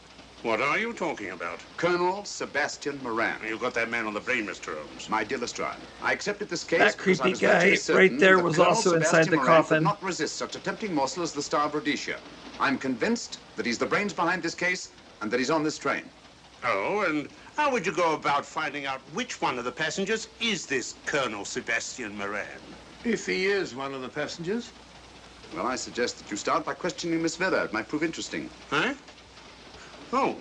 S10: What are you talking about?
S6: Colonel Sebastian Moran.
S10: You got that man on the brain, Mr. Holmes.
S6: My dear Lestrade, I accepted this case
S1: That
S6: because I
S1: creepy
S6: was virtually
S1: guy
S6: certain
S1: right there
S6: that
S1: was
S6: Colonel
S1: also inside
S6: Sebastian
S1: the
S6: Moran
S1: coffin.
S6: could not resist such a tempting morsel as the Star of Rhodesia. I'm convinced that he's the brains behind this case and that he's on this train.
S10: Oh, and how would you go about finding out which one of the passengers is this Colonel Sebastian Moran?
S7: If he is one of the passengers.
S6: Well, I suggest that you start by questioning Miss Vera. It might prove interesting.
S10: Huh? Oh.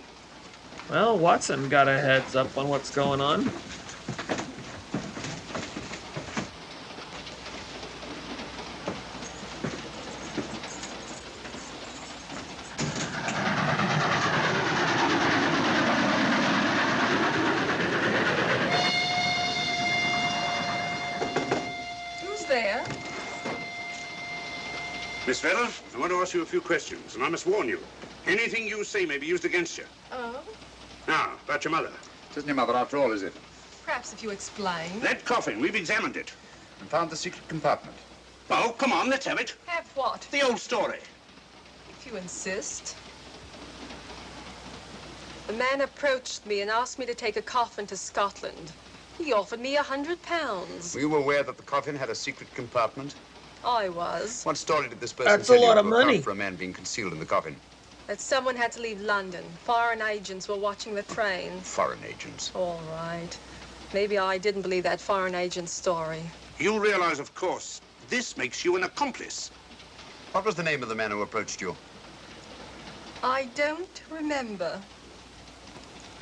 S1: Well, Watson got a heads up on what's going on.
S11: there?
S10: Miss Vedder, I want to ask you a few questions, and I must warn you. Anything you say may be used against you.
S11: Oh?
S10: Now, about your mother.
S6: It isn't your mother after all, is it?
S11: Perhaps if you explain.
S10: That coffin, we've examined it.
S6: And found the secret compartment.
S10: Oh, come on, let's have it.
S11: Have what?
S10: The old story.
S11: If you insist. The man approached me and asked me to take a coffin to Scotland. He offered me £100.
S6: Were you aware that the coffin had a secret compartment?
S11: I was.
S6: What story did this person
S1: That's
S6: tell
S1: a lot
S6: you
S1: of
S6: to account
S1: money.
S6: for a man being concealed in the coffin?
S11: That someone had to leave London. Foreign agents were watching the train.
S6: Foreign agents.
S11: All right. Maybe I didn't believe that foreign agent story.
S10: You realize, of course, this makes you an accomplice.
S6: What was the name of the man who approached you?
S11: I don't remember.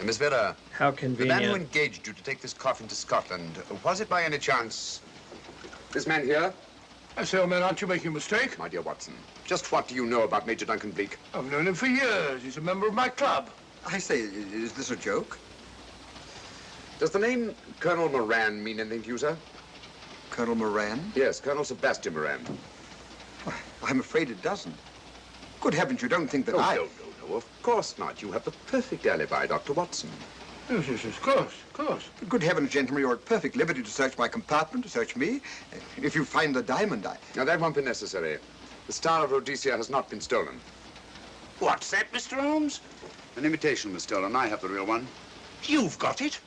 S6: Miss Vera.
S1: How
S6: The man who
S1: convenient.
S6: engaged you to take this coffin to Scotland, was it by any chance this man here?
S7: I say, old man, aren't you making a mistake?
S6: My dear Watson, just what do you know about Major Duncan Bleak?
S7: I've known him for years. He's a member of my club.
S8: I say, is this a joke?
S6: Does the name Colonel Moran mean anything to you, sir?
S8: Colonel Moran?
S6: Yes, Colonel Sebastian Moran.
S8: Why, I'm afraid it doesn't. Good heavens, you don't think that
S6: Oh,
S8: I...
S6: no, of course not. You have the perfect alibi, Dr. Watson.
S7: Yes, of course.
S8: Good heavens, gentlemen, you're at perfect liberty to search my compartment, to search me. If you find the diamond,
S6: Now, that won't be necessary. The Star of Rhodesia has not been stolen.
S10: What's that, Mr. Holmes?
S6: An imitation was stolen. I have the real one.
S10: You've got it.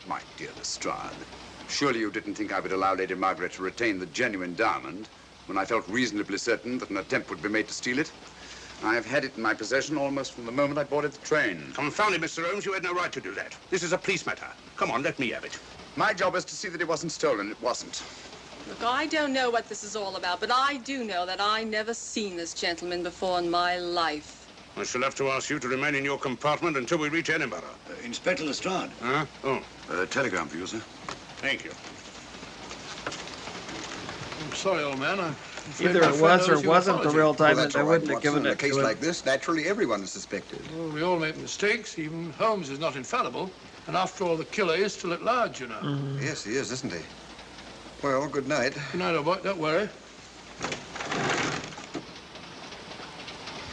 S6: My dear Lestrade, surely you didn't think I would allow Lady Margaret to retain the genuine diamond when I felt reasonably certain that an attempt would be made to steal it? I've had it in my possession almost from the moment I boarded the train.
S10: Confound it, Mr. Holmes, you had no right to do that. This is a police matter. Come on, let me have it.
S6: My job is to see that it wasn't stolen. It wasn't.
S11: Look, I don't know what this is all about, but I do know that I never seen this gentleman before in my life.
S10: I shall have to ask you to remain in your compartment until we reach Edinburgh.
S3: Inspector Lestrade.
S10: Huh? Oh,
S6: Telegram for you, sir.
S10: thank you.
S7: I'm sorry, old man. I'm afraid
S1: Either
S7: my
S1: it
S7: friend
S1: was or
S7: owes you
S1: wasn't the
S7: apology.
S1: real
S8: Well,
S1: diamond.
S8: that's
S1: They
S8: all right,
S1: wouldn't have
S8: Watson.
S1: given
S8: In a
S1: it
S8: case
S1: to him.
S8: like this, naturally, everyone is suspected.
S7: Well, we all make mistakes. Even Holmes is not infallible. And after all, the killer is still at large, you know.
S8: Yes, he is, isn't he? Well, good night.
S7: Good night, old boy. Don't worry.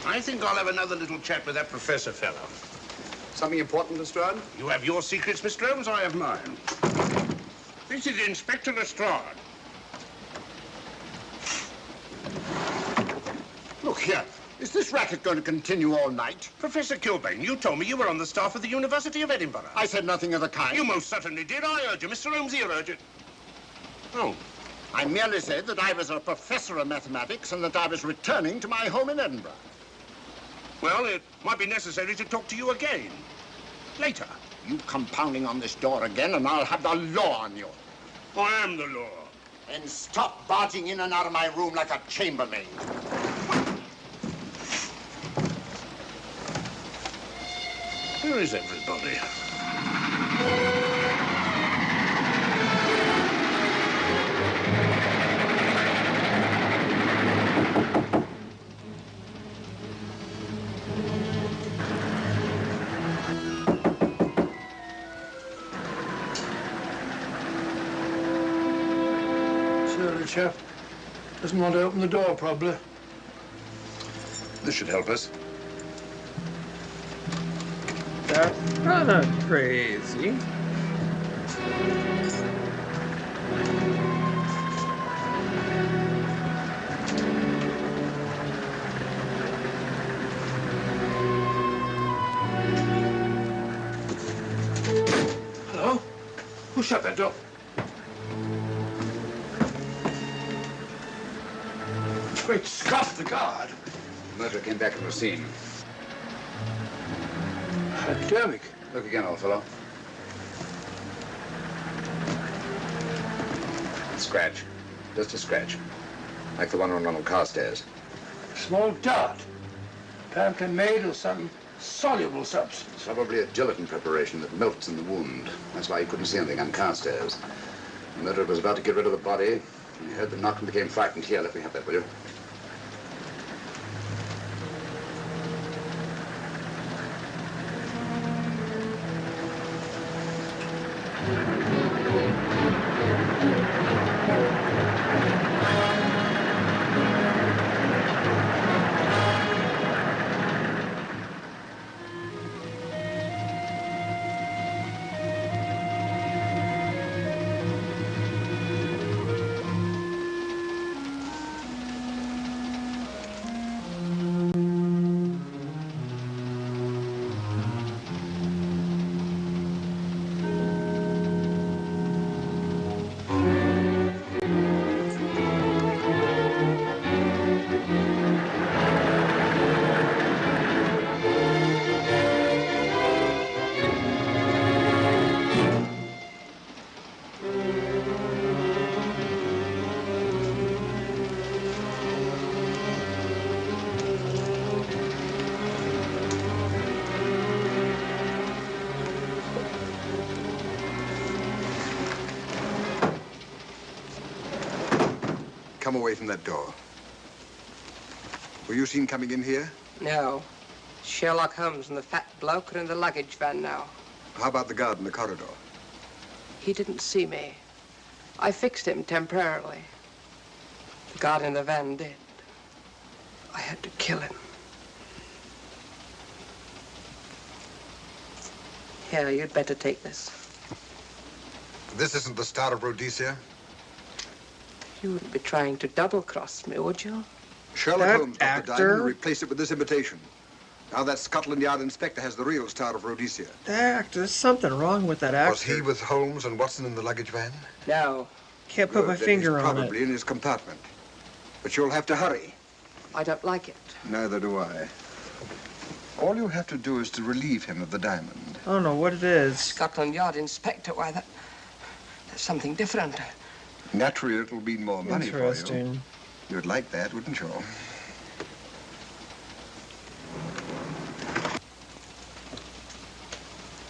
S10: I think I'll have another little chat with that professor fellow.
S6: Something important, Lestrade?
S10: You have your secrets, Mr. Holmes, I have mine. This is Inspector Lestrade.
S3: Look here. Is this racket going to continue all night?
S10: Professor Kilbane, you told me you were on the staff of the University of Edinburgh.
S3: I said nothing of the kind.
S10: You most certainly did. I urge you. Mr. Holmes here urged it. Oh,
S3: I merely said that I was a professor of mathematics and that I was returning to my home in Edinburgh.
S10: well, it might be necessary to talk to you again. Later.
S3: You come pounding on this door again and I'll have the law on you.
S10: I am the law.
S3: And stop barging in and out of my room like a chambermaid.
S10: Where is everybody?
S7: Surly chap. Doesn't want to open the door, probably.
S6: This should help us.
S1: That's kind of crazy.
S7: Hello? Who shut that door? Great Scott, the guard.
S6: The murderer came back from the scene.
S7: Academic.
S6: Look again, old fellow. Scratch. Just a scratch. Like the one on Ronald Carstairs.
S7: Small dart. Apparently made of some soluble substance.
S6: Probably a gelatin preparation that melts in the wound. That's why you couldn't see anything on Carstairs. The murderer was about to get rid of the body. He heard the knock and became frightened. Here, let me have that, will you?
S8: come away from that door. Were you seen coming in here?
S15: No. Sherlock Holmes and the fat bloke are in the luggage van now.
S8: How about the guard in the corridor?
S15: He didn't see me. I fixed him temporarily. The guard in the van did. I had to kill him. Here, you'd better take this.
S8: This isn't the Star of Rhodesia?
S15: You wouldn't be trying to double-cross me, would you?
S8: Sherlock Holmes got the diamond and replaced it with this imitation. Now that Scotland Yard inspector has the real Star of Rhodesia.
S1: There's something wrong with that actor.
S8: Was he with Holmes and Watson in the luggage van?
S15: No.
S1: Can't put my finger on it.
S8: Probably in his compartment. But you'll have to hurry.
S15: I don't like it.
S8: Neither do I. All you have to do is to relieve him of the diamond.
S1: I don't know what it is.
S15: Scotland Yard inspector, why, that's something different.
S8: Naturally, it'll mean more money for you.
S1: Interesting.
S8: You'd like that, wouldn't you?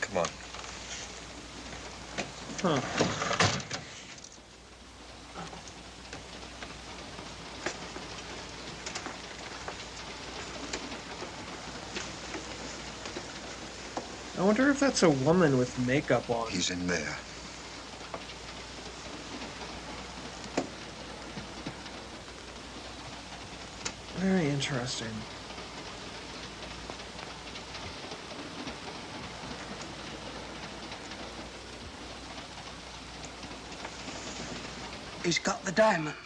S8: Come on.
S1: Huh. I wonder if that's a woman with makeup on.
S8: He's in there.
S1: Very interesting.
S15: He's got the diamond.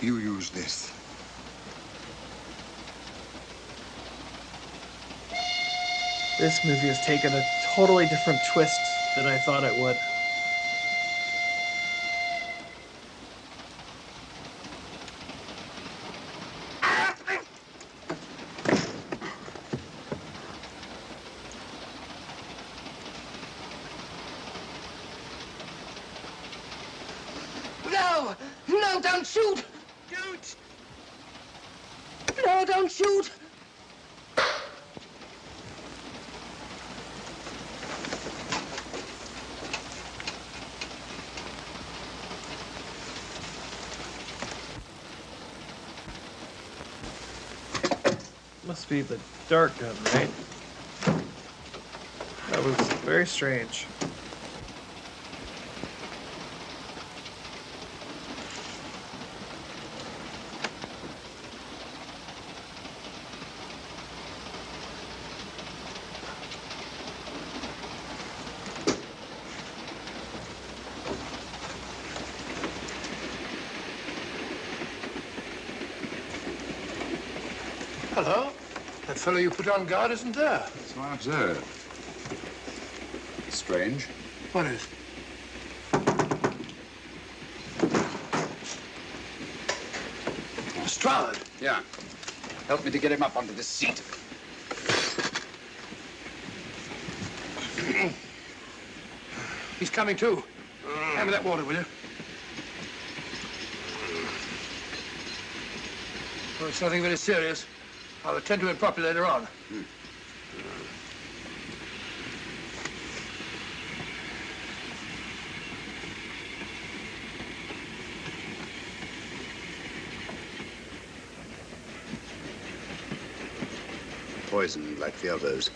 S8: You use this.
S1: This movie has taken a totally different twist than I thought it would.
S15: No! No, don't shoot! Don't! No, don't shoot!
S1: Must be the dart gun, right? That was very strange.
S7: Hello? That fellow you put on guard isn't there.
S6: So I observed. Strange.
S7: What is? Lestrade.
S6: Yeah. Help me to get him up onto this seat.
S7: He's coming too. Hand me that water, will you? Well, it's nothing very serious. I'll attend to it properly later on.
S10: Poisoned like the others.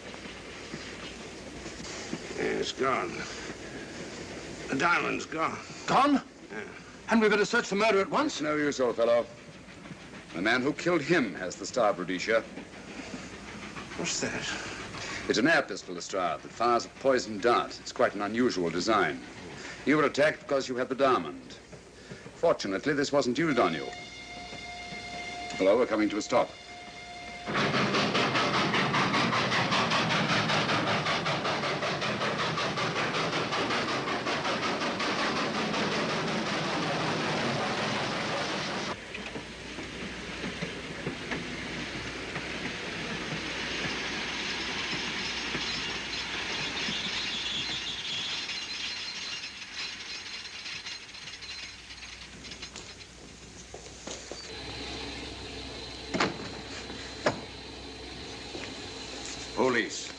S10: Yeah, it's gone. The diamond's gone.
S7: Gone?
S10: Yeah.
S7: Hadn't we better search the murder at once?
S6: No use, old fellow. The man who killed him has the Star of Rhodesia.
S7: What's that?
S6: It's an air pistol, Lestrade, that fires a poison dart. It's quite an unusual design. You were attacked because you had the diamond. Fortunately, this wasn't used on you. Hello, we're coming to a stop. police.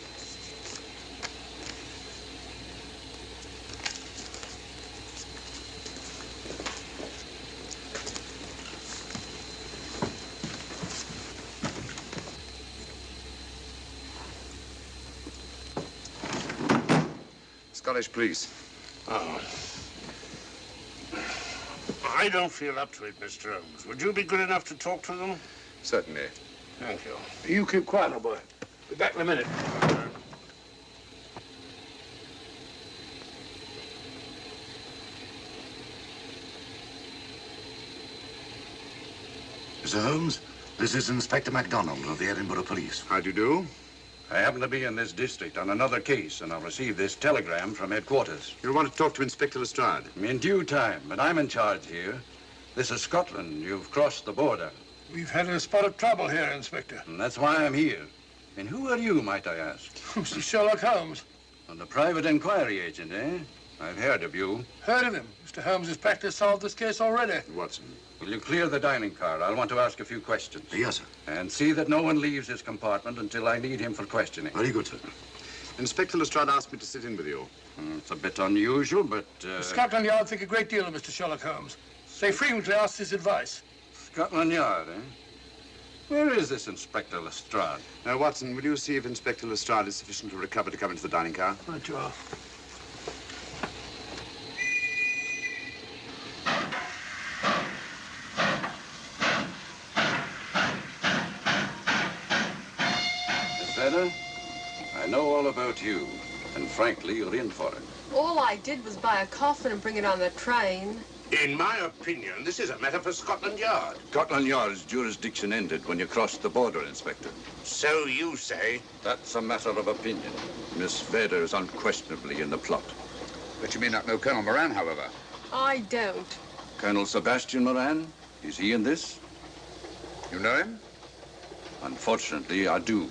S6: Scottish police.
S10: Oh. I don't feel up to it, Mr. Holmes. Would you be good enough to talk to them?
S6: Certainly.
S10: Thank you.
S7: You keep quiet, old boy. Be back in a minute.
S16: Mr. Holmes, this is Inspector MacDonald of the Edinburgh Police.
S6: How do you do? I happen to be in this district on another case, and I've received this telegram from headquarters.
S16: You want to talk to Inspector Lestrade?
S6: In due time, but I'm in charge here. This is Scotland. You've crossed the border.
S7: We've had a spot of trouble here, Inspector.
S6: And that's why I'm here. And who are you, might I ask?
S7: Mr. Sherlock Holmes.
S6: And the private inquiry agent, eh? I've heard of you.
S7: Heard of him. Mr. Holmes' practice solved this case already.
S6: Watson, will you clear the dining car? I'll want to ask a few questions.
S16: Yes, sir.
S6: And see that no one leaves his compartment until I need him for questioning.
S16: Very good, sir.
S6: Inspector Lestrade asked me to sit in with you. It's a bit unusual, but...
S7: Scotland Yard think a great deal of Mr. Sherlock Holmes. They frequently ask his advice.
S6: Scotland Yard, eh? Where is this Inspector Lestrade?
S16: Now, Watson, will you see if Inspector Lestrade is sufficiently recovered to come into the dining car?
S7: Right, you are.
S6: Miss Vedder, I know all about you, and frankly, you're in for it.
S11: All I did was buy a coffin and bring it on the train.
S10: In my opinion, this is a matter for Scotland Yard.
S6: Scotland Yard's jurisdiction ended when you crossed the border, Inspector.
S10: So you say?
S6: That's a matter of opinion. Miss Vedder is unquestionably in the plot.
S16: But you may not know Colonel Moran, however.
S11: I don't.
S6: Colonel Sebastian Moran, is he in this?
S16: You know him?
S6: Unfortunately, I do.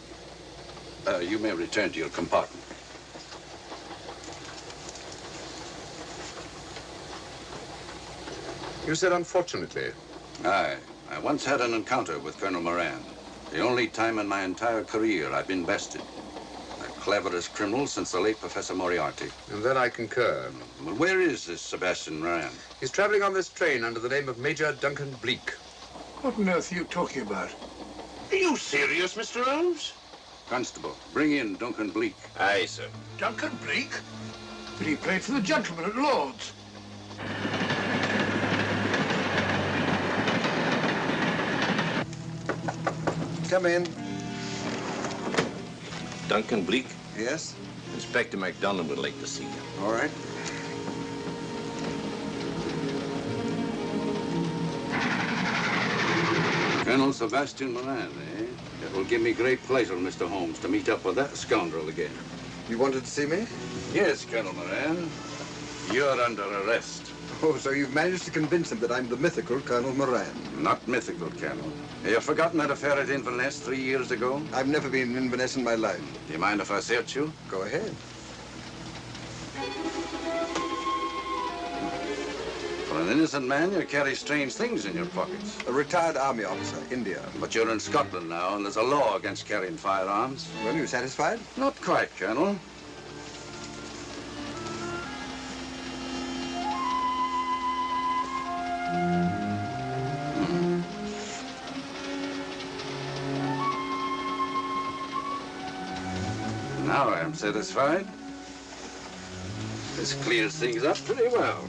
S6: You may return to your compartment.
S16: You said unfortunately.
S6: Aye. I once had an encounter with Colonel Moran. The only time in my entire career I've been bested. The cleverest criminal since the late Professor Moriarty.
S16: And then I concur.
S6: Well, where is this Sebastian Moran?
S16: He's traveling on this train under the name of Major Duncan Bleak.
S7: What on earth are you talking about?
S10: Are you serious, Mr. Holmes?
S6: Constable, bring in Duncan Bleak.
S10: Aye, sir.
S7: Duncan Bleak? But he played for the gentleman at Lord's.
S8: Come in.
S2: Duncan Bleak?
S8: Yes?
S2: Inspector MacDonald would like to see you.
S8: All right.
S6: Colonel Sebastian Moran, eh? It will give me great pleasure, Mr. Holmes, to meet up with that scoundrel again.
S8: You wanted to see me?
S6: Yes, Colonel Moran. You're under arrest.
S8: Oh, so you've managed to convince him that I'm the mythical Colonel Moran.
S6: Not mythical, Colonel. Have you forgotten that affair at Inverness 3 years ago?
S8: I've never been in Inverness in my life.
S6: Do you mind if I search you?
S8: Go ahead.
S6: For an innocent man, you carry strange things in your pockets.
S8: A retired army officer, India.
S6: But you're in Scotland now, and there's a law against carrying firearms.
S8: Well, you satisfied?
S6: Not quite, Colonel. Now I'm satisfied. This clears things up pretty well.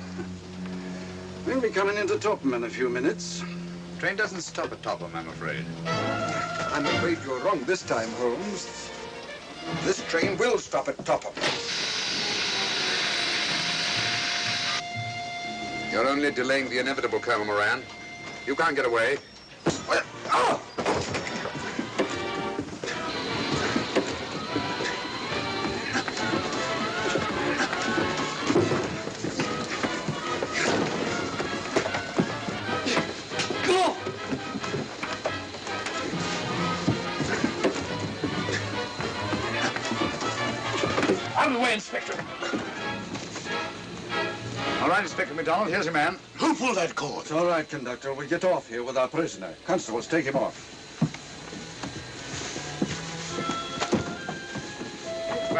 S6: We'll be coming into Topham in a few minutes.
S16: Train doesn't stop at Topham, I'm afraid.
S8: I'm afraid you're wrong this time, Holmes. This train will stop at Topham.
S16: You're only delaying the inevitable, Colonel Moran. You can't get away.
S7: Out of the way, Inspector.
S16: All right, Inspector MacDonald, here's your man.
S10: Who pulled that cord?
S6: It's all right, conductor. We'll get off here with our prisoner. Constables, take him off.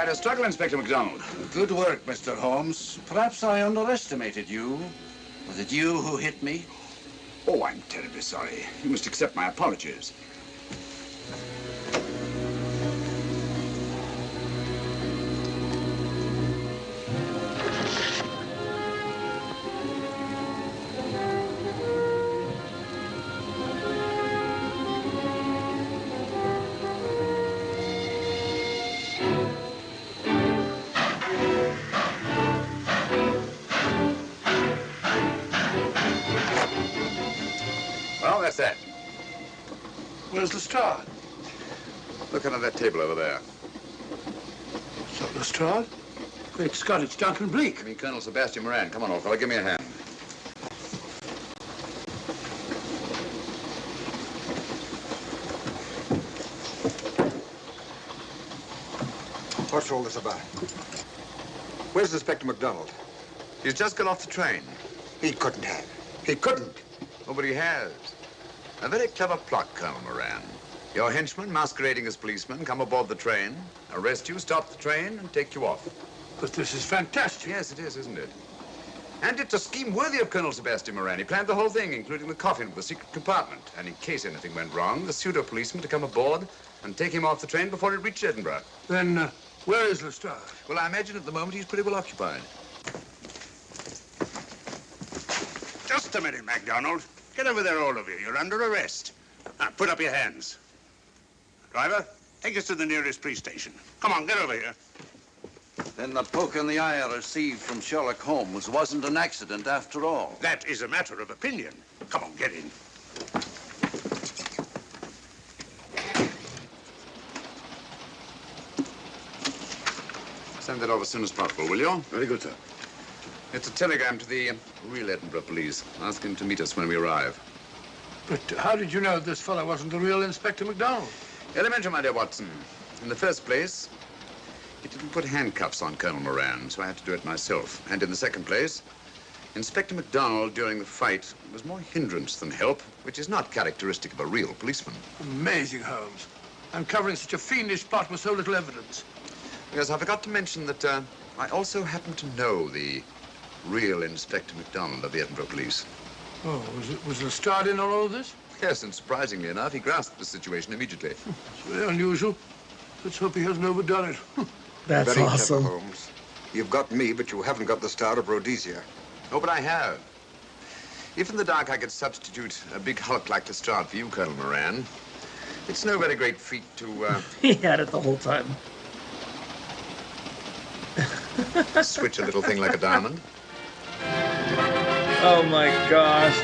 S6: Quite a struggle, Inspector MacDonald.
S10: Good work, Mr. Holmes. Perhaps I underestimated you. Was it you who hit me?
S6: Oh, I'm terribly sorry. You must accept my apologies. Well, that's that.
S7: Where's Lestrade?
S6: Look under that table over there.
S7: It's not Lestrade. Great Scott, it's Duncan Bleak.
S6: I mean, Colonel Sebastian Moran. Come on, old fella, give me a hand.
S8: What's all this about? Where's Inspector MacDonald?
S6: He's just got off the train.
S8: He couldn't have. He couldn't.
S6: Oh, but he has. A very clever plot, Colonel Moran. Your henchmen, masquerading as policemen, come aboard the train, arrest you, stop the train, and take you off.
S7: But this is fantastic.
S6: Yes, it is, isn't it? And it's a scheme worthy of Colonel Sebastian Moran. He planned the whole thing, including the coffin with the secret compartment. And in case anything went wrong, the pseudo-policeman to come aboard and take him off the train before it reached Edinburgh.
S7: Then, where is Lestrade?
S6: Well, I imagine at the moment he's pretty well occupied.
S10: Just a minute, MacDonald. Get over there, all of you. You're under arrest. Now, put up your hands. Driver, take us to the nearest police station. Come on, get over here.
S17: Then the poke in the eye I received from Sherlock Holmes wasn't an accident after all.
S10: That is a matter of opinion. Come on, get in.
S6: Send that off as soon as possible, will you?
S10: Very good, sir.
S6: It's a telegram to the real Edinburgh police. Ask him to meet us when we arrive.
S7: But how did you know this fellow wasn't the real Inspector MacDonald?
S6: Elementary, my dear Watson. In the first place, he didn't put handcuffs on Colonel Moran, so I had to do it myself. And in the second place, Inspector MacDonald, during the fight, was more hindrance than help, which is not characteristic of a real policeman.
S7: Amazing, Holmes. Uncovering such a fiendish plot with so little evidence.
S6: Yes, I forgot to mention that I also happen to know the real Inspector MacDonald of the Edinburgh Police.
S7: Oh, was Lestrade in on all of this?
S6: Yes, and surprisingly enough, he grasped the situation immediately.
S7: It's very unusual. Let's hope he hasn't overdone it.
S1: That's
S8: Very
S1: awesome.
S8: clever, Holmes. You've got me, but you haven't got the Star of Rhodesia.
S6: Oh, but I have. If in the dark I could substitute a big hulk like Lestrade for you, Colonel Moran, it's no very great feat to
S1: He had it the whole time.
S6: switch a little thing like a diamond.
S1: Oh my gosh.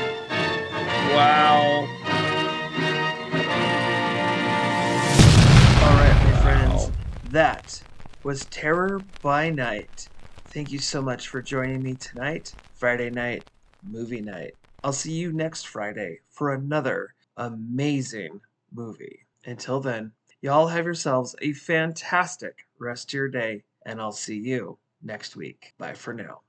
S1: Wow. All right, my friends. That was Terror by Night. Thank you so much for joining me tonight, Friday night, movie night. I'll see you next Friday for another amazing movie. Until then, y'all have yourselves a fantastic rest of your day, and I'll see you next week. Bye for now.